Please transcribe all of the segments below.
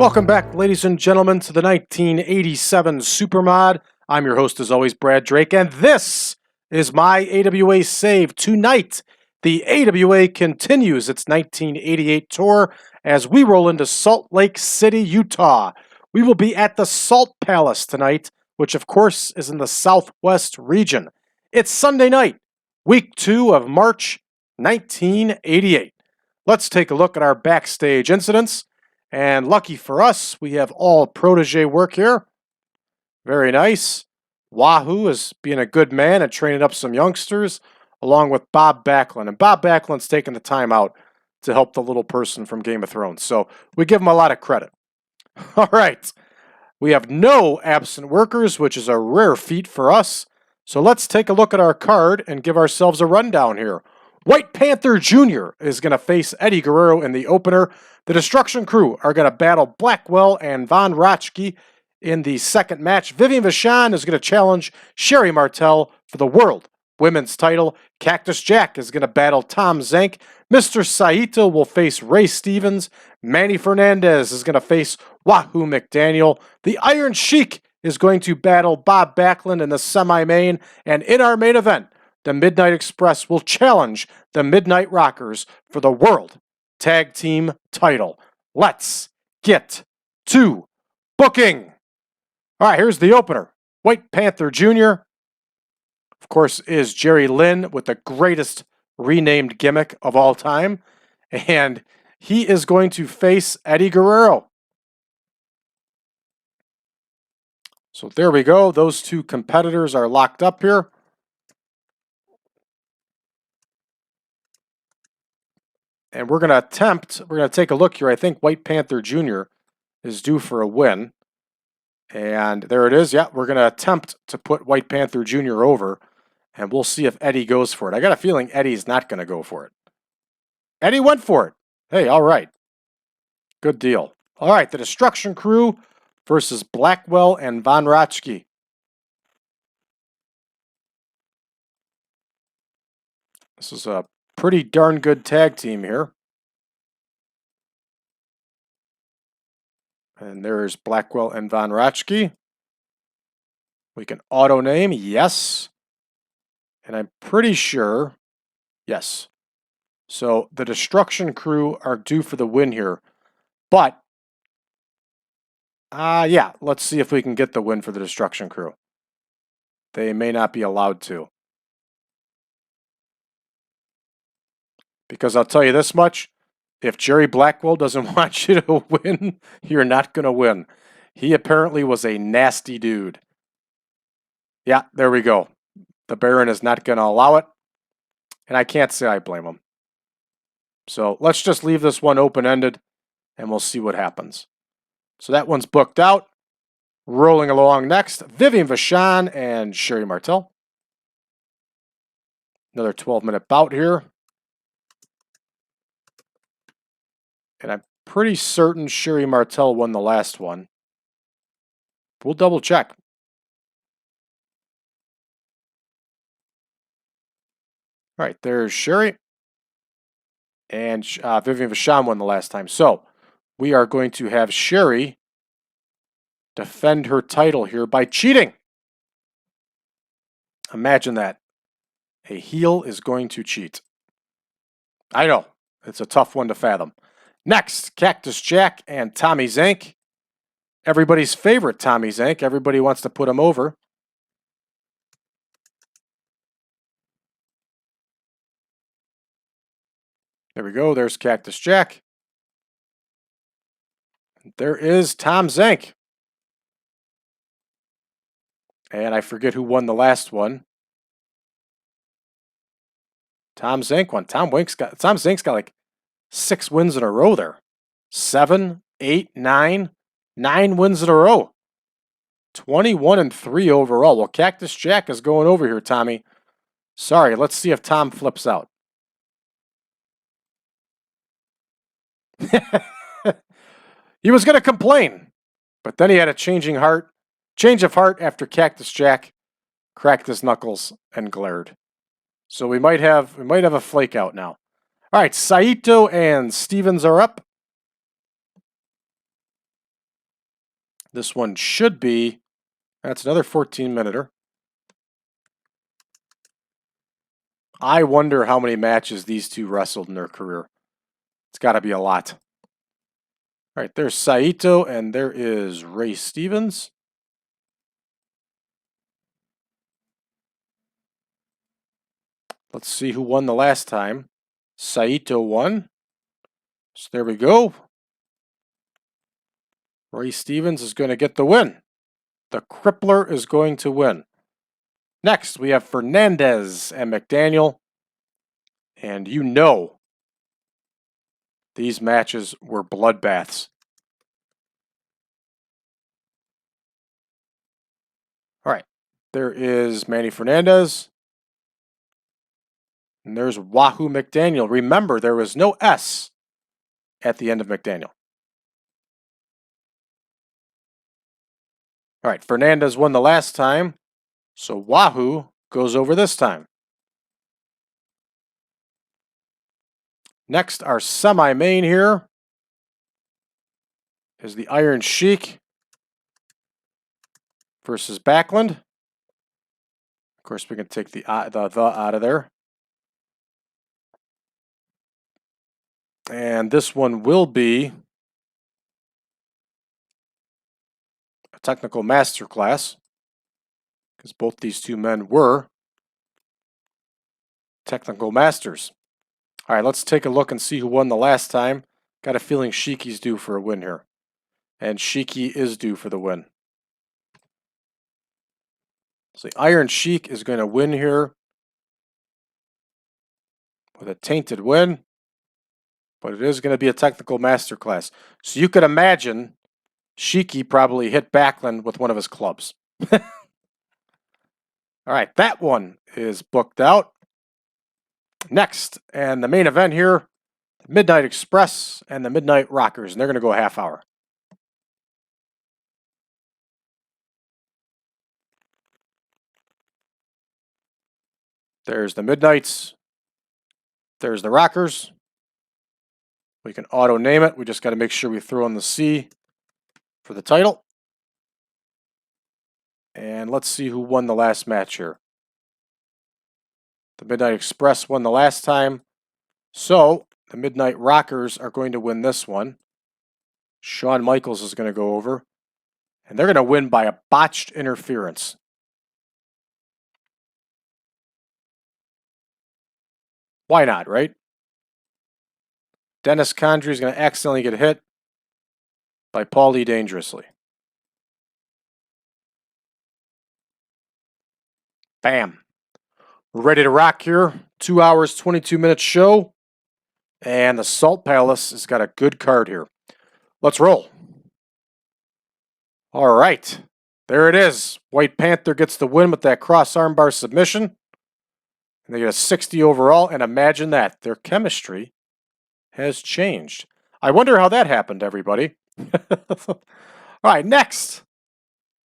Welcome back, ladies and gentlemen, to the 1987 Supermod. I'm your host, as always, Brad Drake, and this is my AWA save. Tonight, the AWA continues its 1988 tour as we roll into Salt Lake City, Utah. We will be at the Salt Palace tonight, which, of course, is in the Southwest region. It's Sunday night, week 2 of March 1988. Let's take a look at our backstage incidents. And lucky for us, we have all protege work here. Very nice. Wahoo is being a good man and training up some youngsters, along with Bob Backlund. And Bob Backlund's taking the time out to help the little person from Game of Thrones. So we give him a lot of credit. All right. We have no absent workers, which is a rare feat for us. So let's take a look at our card and give ourselves a rundown here. White Panther Jr. is going to face Eddie Guerrero in the opener. The Destruction Crew are going to battle Blackwell and Raschke in the second match. Vivian Vachon is going to challenge Sherri Martel for the World Women's title. Cactus Jack is going to battle Zenk. Mr. Saito will face Ray Stevens. Manny Fernandez is going to face Wahoo McDaniel. The Iron Sheik is going to battle Bob Backlund in the semi-main. And in our main event, the Midnight Express will challenge the Midnight Rockers for the World Tag Team title. Let's get to booking. All right, here's the opener. White Panther Jr., of course, is Jerry Lynn with the greatest renamed gimmick of all time. And he is going to face Eddie Guerrero. So there we go. Those two competitors are locked up here. And we're going to take a look here. I think White Panther Jr. is due for a win. And there it is. Yeah, we're going to attempt to put White Panther Jr. over. And we'll see if Eddie goes for it. I got a feeling Eddie's not going to go for it. Eddie went for it. Hey, all right. Good deal. All right, the Destruction Crew versus Blackwell and Raschke. This is a pretty darn good tag team here. And there's Blackwell and Raschke. We can auto name, yes. And I'm pretty sure, yes. So the Destruction Crew are due for the win here. But, yeah, let's see if we can get the win for the Destruction Crew. They may not be allowed to. Because I'll tell you this much, if Jerry Blackwell doesn't want you to win, you're not going to win. He apparently was a nasty dude. Yeah, there we go. The Baron is not going to allow it. And I can't say I blame him. So let's just leave this one open-ended, and we'll see what happens. So that one's booked out. Rolling along next, Vivian Vachon and Sherri Martel. Another 12-minute bout here. And I'm pretty certain Sherri Martel won the last one. We'll double check. All right, there's Sherri. And Vivian Vachon won the last time. So we are going to have Sherri defend her title here by cheating. Imagine that. A heel is going to cheat. I know. It's a tough one to fathom. Next, Cactus Jack and Zenk. Everybody's favorite Zenk. Everybody wants to put him over. There we go. There's Cactus Jack. There is Zenk. And I forget who won the last one. Zenk won. Zenk's got like 6 wins in a row there. 7, 8, 9. 9 wins in a row. 21-3 overall. Well, Cactus Jack is going over here, Tommy. Sorry, let's see if Tom flips out. He was going to complain, but then he had a change of heart after Cactus Jack cracked his knuckles and glared. So we might have a flake out now. All right, Saito and Stevens are up. This one should be, that's another 14-minuter. I wonder how many matches these two wrestled in their career. It's got to be a lot. All right, there's Saito, and there is Ray Stevens. Let's see who won the last time. Saito won. So there we go. Ray Stevens is going to get the win. The Crippler is going to win. Next, we have Fernandez and McDaniel. And you know these matches were bloodbaths. All right, there is Manny Fernandez. And there's Wahoo McDaniel. Remember, there was no S at the end of McDaniel. All right, Fernandez won the last time, so Wahoo goes over this time. Next, our semi-main here is the Iron Sheik versus Backlund. Of course, we can take the out of there. And this one will be a technical masterclass, because both these two men were technical masters. All right, let's take a look and see who won the last time. Got a feeling Sheiky's due for a win here. And Sheiky is due for the win. So the Iron Sheik is going to win here with a tainted win. But it is going to be a technical masterclass. So you could imagine Sheiky probably hit Backlund with one of his clubs. All right, that one is booked out. Next, and the main event here, Midnight Express and the Midnight Rockers, and they're going to go a half hour. There's the Midnights. There's the Rockers. We can auto-name it. We just got to make sure we throw in the C for the title. And let's see who won the last match here. The Midnight Express won the last time. So the Midnight Rockers are going to win this one. Shawn Michaels is going to go over. And they're going to win by a botched interference. Why not, right? Dennis Condrey is going to accidentally get hit by Paulie Dangerously. Bam. We're ready to rock here. 2 hours, 22 minutes show. And the Salt Palace has got a good card here. Let's roll. All right. There it is. White Panther gets the win with that cross armbar submission. And they get a 60 overall. And imagine that. Their chemistry has changed. I wonder how that happened, everybody. All right, next.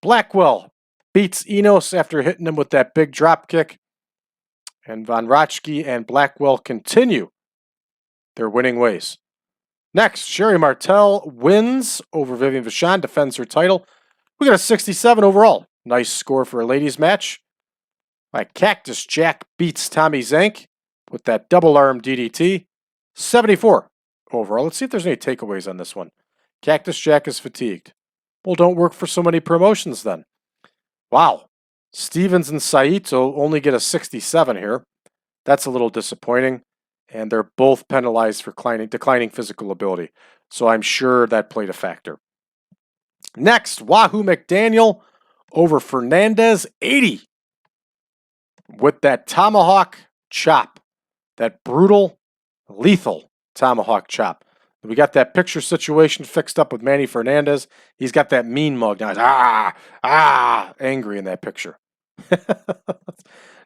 Blackwell beats Enos after hitting him with that big drop kick. And Von Raschke and Blackwell continue their winning ways. Next, Sherri Martel wins over Vivian Vachon, defends her title. We got a 67 overall. Nice score for a ladies match. All right, Cactus Jack beats Tommy Zenk with that double arm DDT. 74 overall. Let's see if there's any takeaways on this one. Cactus Jack is fatigued. Well, don't work for so many promotions then. Wow. Stevens and Saito only get a 67 here. That's a little disappointing. And they're both penalized for declining physical ability. So I'm sure that played a factor. Next, Wahoo McDaniel over Fernandez, 80. With that tomahawk chop. That brutal, lethal tomahawk chop. We got that picture situation fixed up with Manny Fernandez. He's got that mean mug now. He's angry in that picture.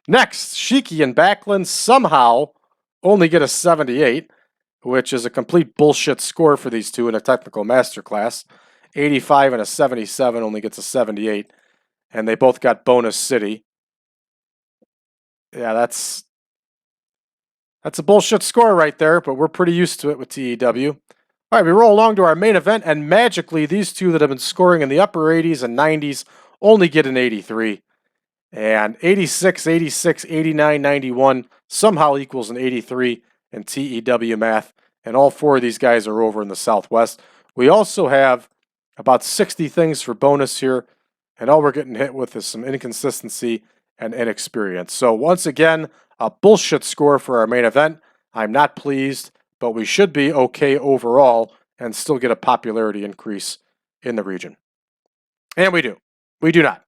Next, Sheiky and Backlund somehow only get a 78, which is a complete bullshit score for these two in a technical masterclass. 85 and a 77 only gets a 78, and they both got bonus city. Yeah, that's a bullshit score right there, but we're pretty used to it with TEW. All right, we roll along to our main event, and magically, these two that have been scoring in the upper 80s and 90s only get an 83. And 86, 86, 89, 91 somehow equals an 83 in TEW math. And all four of these guys are over in the Southwest. We also have about 60 things for bonus here. And all we're getting hit with is some inconsistency and inexperience. So once again, a bullshit score for our main event. I'm not pleased, but we should be okay overall and still get a popularity increase in the region. And we do. We do not.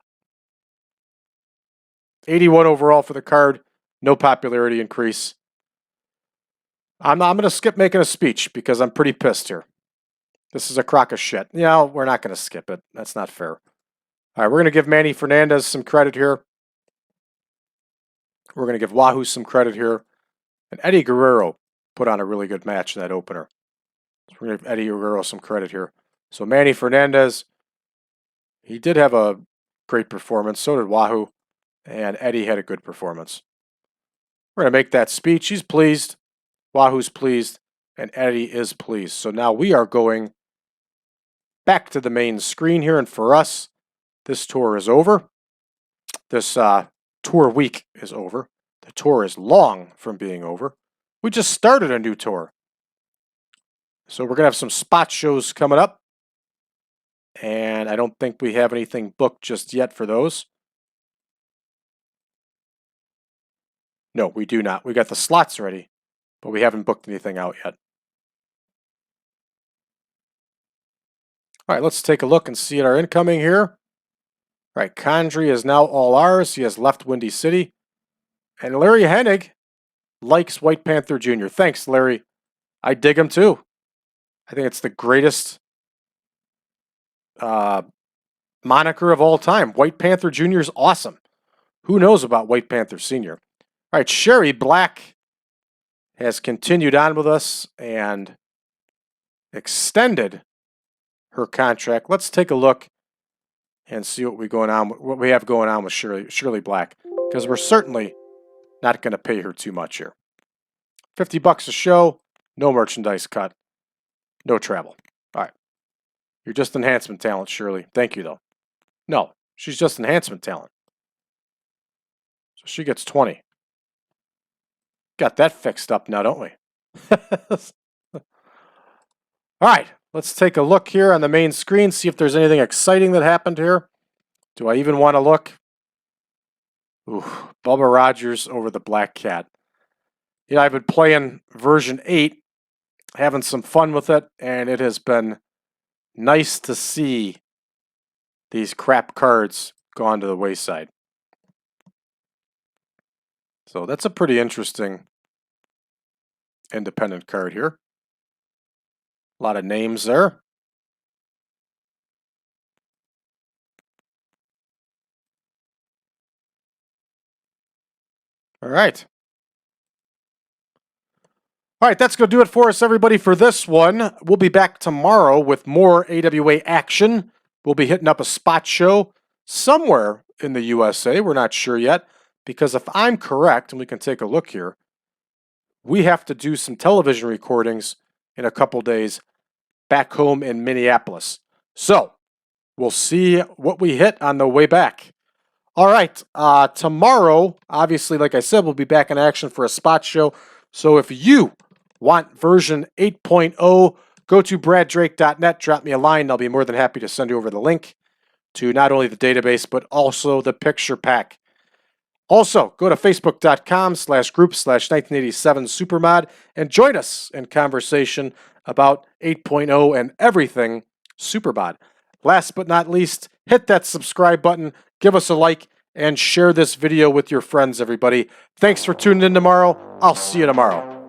81 overall for the card, no popularity increase. I'm going to skip making a speech because I'm pretty pissed here. This is a crock of shit. Yeah, we're not going to skip it. That's not fair. All right, we're going to give Manny Fernandez some credit here. We're going to give Wahoo some credit here. And Eddie Guerrero put on a really good match in that opener. So we're going to give Eddie Guerrero some credit here. So Manny Fernandez, he did have a great performance. So did Wahoo. And Eddie had a good performance. We're going to make that speech. He's pleased. Wahoo's pleased. And Eddie is pleased. So now we are going back to the main screen here. And for us, this tour is over. This tour week is over. The tour is long from being over. We just started a new tour. So we're going to have some spot shows coming up. And I don't think we have anything booked just yet for those. No, we do not. We got the slots ready, but we haven't booked anything out yet. All right, let's take a look and see at our incoming here. All right, Condrey is now all ours. He has left Windy City. And Larry Hennig likes White Panther Jr. Thanks, Larry. I dig him too. I think it's the greatest moniker of all time. White Panther Jr. is awesome. Who knows about White Panther Sr.? All right, Sherri Black has continued on with us and extended her contract. Let's take a look and see what we have going on with Sherri Black, because we're certainly not going to pay her too much here. $50 a show, no merchandise cut, no travel. All right. You're just enhancement talent, Shirley. Thank you, though. No, she's just enhancement talent. So she gets 20. Got that fixed up now, don't we? All right, let's take a look here on the main screen, see if there's anything exciting that happened here. Do I even want to look? Ooh, Bubba Rogers over the Black Cat. Yeah, I've been playing version 8, having some fun with it, and it has been nice to see these crap cards gone to the wayside. So that's a pretty interesting independent card here. A lot of names there. All right. All right, that's going to do it for us, everybody, for this one. We'll be back tomorrow with more AWA action. We'll be hitting up a spot show somewhere in the USA. We're not sure yet, because if I'm correct, and we can take a look here, we have to do some television recordings in a couple days back home in Minneapolis. So we'll see what we hit on the way back. All right, tomorrow, obviously, like I said, we'll be back in action for a spot show. So if you want version 8.0, go to braddrake.net, drop me a line, and I'll be more than happy to send you over the link to not only the database, but also the picture pack. Also, go to facebook.com/group/1987supermod and join us in conversation about 8.0 and everything Supermod. Last but not least, hit that subscribe button, give us a like, and share this video with your friends, everybody. Thanks for tuning in tomorrow. I'll see you tomorrow.